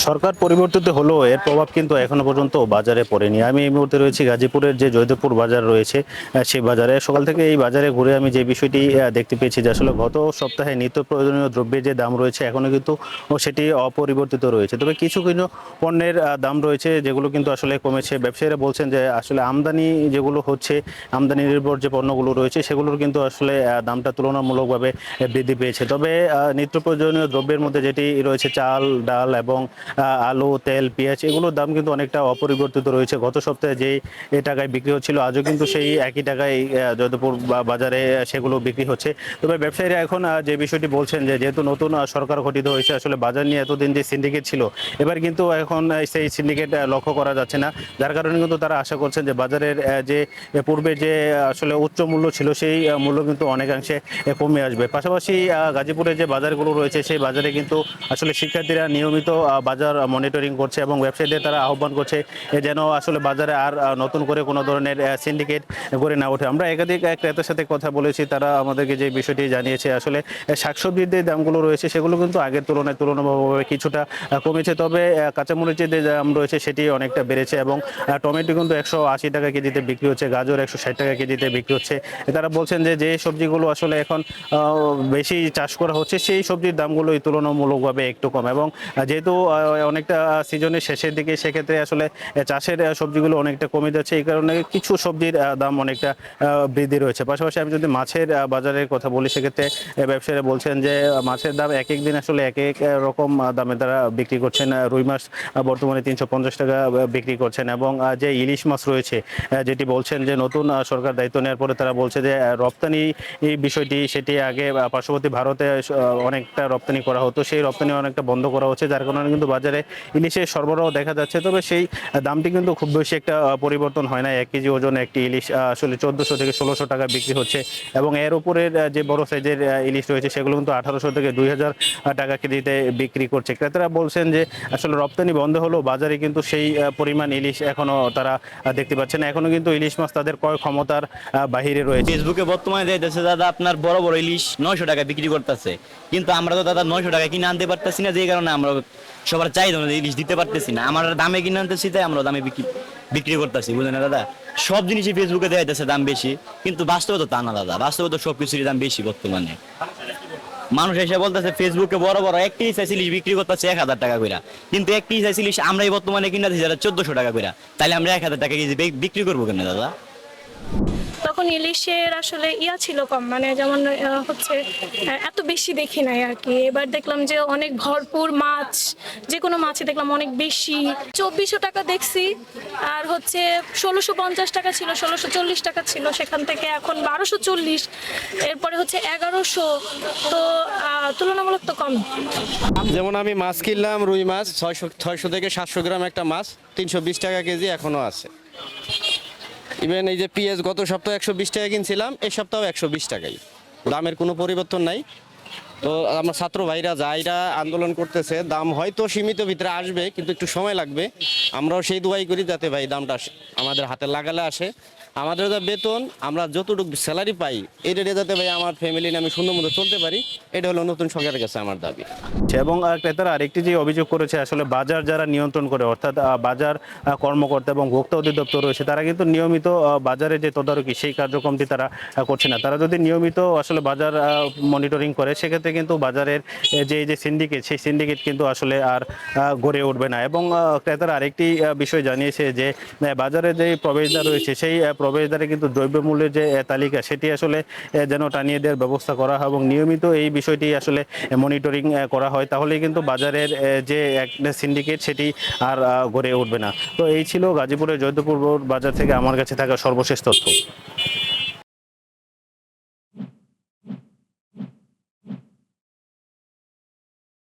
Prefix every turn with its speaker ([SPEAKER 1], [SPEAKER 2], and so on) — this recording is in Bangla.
[SPEAKER 1] সরকার পরিবর্তিত হলেও এর প্রভাব কিন্তু এখনো পর্যন্ত বাজারে পড়েনি। আমি এই মুহূর্তে রয়েছি গাজীপুরের যে জয়দেবপুর বাজার রয়েছে, সেই বাজারে সকাল থেকে এই বাজারে ঘুরে আমি যে বিষয়টি দেখতে পেয়েছি যে আসলে গত সপ্তাহে নিত্য প্রয়োজনীয় দ্রব্যের যে দাম রয়েছে এখনো কিন্তু সেটি অপরিবর্তিত রয়েছে। তবে কিছু কিছু পণ্যের দাম রয়েছে যেগুলো কিন্তু আসলে কমেছে। ব্যবসায়ীরা বলছেন যে আসলে আমদানি যেগুলো হচ্ছে, আমদানি নির্ভর যে পণ্যগুলো রয়েছে সেগুলোর কিন্তু আসলে দামটা তুলনামূলকভাবে বৃদ্ধি পেয়েছে। তবে নিত্য প্রয়োজনীয় দ্রব্যের মধ্যে যেটি রয়েছে চাল, ডাল এবং আলু, তেল, পেঁয়াজ, এগুলোর দাম কিন্তু অনেকটা অপরিবর্তিত রয়েছে। গত সপ্তাহে যেই টাকায় বিক্রি হচ্ছিল আজও কিন্তু সেই একই টাকায় জয়দেবপুর বাজারে সেগুলো বিক্রি হচ্ছে। তবে ব্যবসায়ীরা এখন যে বিষয়টি বলছেন যে যেহেতু নতুন সরকার গঠিত হয়েছে, আসলে বাজার নিয়ে এতদিন যে সিন্ডিকেট ছিল এবার কিন্তু এখন সেই সিন্ডিকেট লক্ষ্য করা যাচ্ছে না, যার কারণে কিন্তু তারা আশা করছেন যে বাজারের যে পূর্বে যে আসলে উচ্চ মূল্য ছিল সেই মূল্য কিন্তু অনেকাংশে কমে আসবে। পাশাপাশি গাজীপুরে যে বাজারগুলো রয়েছে সেই বাজারে কিন্তু আসলে শিক্ষার্থীরা নিয়মিত বাজার মনিটরিং করছে এবং ব্যবসায়ীদের তারা আহ্বান করছে যেন আসলে বাজারে আর নতুন করে কোনো ধরনের সিন্ডিকেট গড়ে না ওঠে। আমরা একাধিক ক্রেতার সাথে কথা বলেছি, তারা আমাদেরকে যে বিষয়টি জানিয়েছে আসলে শাকসবজির যে দামগুলো রয়েছে সেগুলো কিন্তু আগের তুলনামূলকভাবে কিছুটা কমেছে। তবে কাঁচামরিচের যে দাম রয়েছে সেটি অনেকটা বেড়েছে এবং টমেটো কিন্তু 180 টাকা কেজিতে বিক্রি হচ্ছে, গাজর 160 টাকা কেজিতে বিক্রি হচ্ছে। তারা বলছেন যে যে সবজিগুলো আসলে এখন বেশি চাষ করা হচ্ছে সেই সবজির দামগুলোই তুলনামূলকভাবে একটু কম এবং যেহেতু অনেকটা সিজনের শেষের দিকে সেক্ষেত্রে আসলে চাষের সবজিগুলো অনেকটা কমে যাচ্ছে, এই কারণে কিছু সবজির দাম অনেকটা বৃদ্ধি রয়েছে। পাশাপাশি আমি যদি মাছের বাজারের কথা বলি সেক্ষেত্রে ব্যবসায়ীরা বলছেন যে মাছের দাম এক এক দিন আসলে এক এক রকম দামে তারা বিক্রি করছেন। রুই মাছ বর্তমানে 350 টাকা বিক্রি করছেন এবং যে ইলিশ মাছ রয়েছে যেটি বলছেন যে নতুন সরকার দায়িত্ব নেওয়ার পরে তারা বলছে যে রপ্তানি এই বিষয়টি সেটি আগে পার্শ্ববর্তী ভারতে অনেকটা রপ্তানি করা হতো, সেই রপ্তানি অনেকটা বন্ধ করা হচ্ছে, যার কারণে কিন্তু বাজারে ইলিশের সরবরাহ দেখা যাচ্ছে। তবে সেই দামটি কিন্তু খুব বেশি একটা পরিবর্তন হয় না। 1 কেজি ওজন একটি ইলিশ আসলে 1400 থেকে 1600 টাকা বিক্রি হচ্ছে এবং এর উপরের যে বড় সাইজের ইলিশ রয়েছে সেগুলো কিন্তু 1800 থেকে 2000 টাকা কেজিতে বিক্রি করছে। ক্রেতারা বলছেন যে আসলে রপ্তানি বন্ধ হলেও বাজারে কিন্তু সেই পরিমাণ ইলিশ এখনো তারা দেখতে পাচ্ছেন। এখনো কিন্তু ইলিশ মাছ তাদের ক্রয় ক্ষমতার বাহিরে রয়েছে।
[SPEAKER 2] ফেসবুকে বর্তমানে যাইতেছে দাদা আপনার বড় বড় ইলিশ 900 টাকা বিক্রি করতেছে, কিন্তু আমরা তো দাদা 900 টাকা কিনে আনতে পারতেছি না, যে কারণে আমরা সবার চাহিদা অনুযায়ী ইলিশ দিতে পারতেছি না। আমরা দামে কিনে আনতেছি তাই আমরা দামে বিক্রি করতেছি, বুঝলেন না দাদা। সব জিনিসই ফেসবুকে দেওয়া যাচ্ছে দাম বেশি, কিন্তু বাস্তবে তো তা না দাদা, বাস্তবে তো সবকিছুরই দাম বেশি বর্তমানে। মানুষ এসে বলতেছে ফেসবুকে বড় বড় একটি সাইজ ইলিশ বিক্রি করতেছে 1000 টাকা করে, কিন্তু একটি সাইজ ইলিশ আমরাই বর্তমানে কিনা দিচ্ছি 1400 টাকা করে, তাহলে আমরা 1000 টাকা কেজি বিক্রি করবো কেন দাদা?
[SPEAKER 3] তখন ইলিশের আসলে ছিল কম, মানে যেমন হচ্ছে এত বেশি দেখি নাই আর কি। এবার দেখলাম যে অনেক ভরপুর মাছ, যে কোনো মাছই দেখলাম অনেক বেশি। 2400 টাকা দেখছি, আর হচ্ছে 1650 টাকা ছিল, 1640 টাকা ছিল, সেখান থেকে এখন 1240, এরপরে হচ্ছে 1100। তো তুলনামূলক তো কম।
[SPEAKER 4] যেমন আমি মাছ কিনলাম, রুই মাছ 600 থেকে 700 গ্রাম একটা মাছ 320 টাকা কেজি এখনো আছে। ইভেন এই যে পেঁয়াজ গত সপ্তাহে 120 টাকা কিনছিলাম, এই সপ্তাহে 120 টাকাই, দামের কোনো পরিবর্তন নাই। তো আমার ছাত্র ভাইরা যাইরা আন্দোলন করতেছে, দাম হয়তো সীমিত ভিতরে আসবে কিন্তু একটু সময় লাগবে। আমরাও সেই দোয়াই করি যাতে ভাই দামটা আমাদের হাতে লাগালে আসে। আমাদের যা বেতন, আমরা যতটুকু স্যালারি পাই এটা যাতে ভাই আমার ফ্যামিলি নিয়ে আমি সুন্দর মতো চলতে পারি, এটা হলো নতুন সরকারের কাছে আমার দাবি।
[SPEAKER 1] এবং ক্রেতারা আরেকটি যে অভিযোগ করেছে আসলে বাজার যারা নিয়ন্ত্রণ করে অর্থাৎ বাজার কর্মকর্তা এবং ভোক্তা অধিদপ্তর রয়েছে তারা কিন্তু নিয়মিত বাজারে যে তদারকি সেই কার্যক্রমটি তারা করছে না। তারা যদি নিয়মিত আসলে বাজার মনিটরিং করে সেক্ষেত্রে কিন্তু বাজারের যে সিন্ডিকেট সেই সিন্ডিকেট কিন্তু আসলে আর গড়ে উঠবে না। এবং ক্রেতারা আরেকটি বিষয় জানিয়েছে যে বাজারে যে প্রবেশদ্বার রয়েছে সেই প্রবেশদ্বারে কিন্তু দ্রব্যমূল্যের যে তালিকা সেটি আসলে যেন টানিয়ে দেওয়ার ব্যবস্থা করা হয় এবং নিয়মিত এই বিষয়টি আসলে মনিটরিং করা হয়, তাহলেই কিন্তু বাজারের যে একটা সিন্ডিকেট সেটি আর গড়ে উঠবে না। তো এই ছিল গাজীপুরের জয়দেবপুর বাজার থেকে আমার কাছে থাকা সর্বশেষ তথ্য।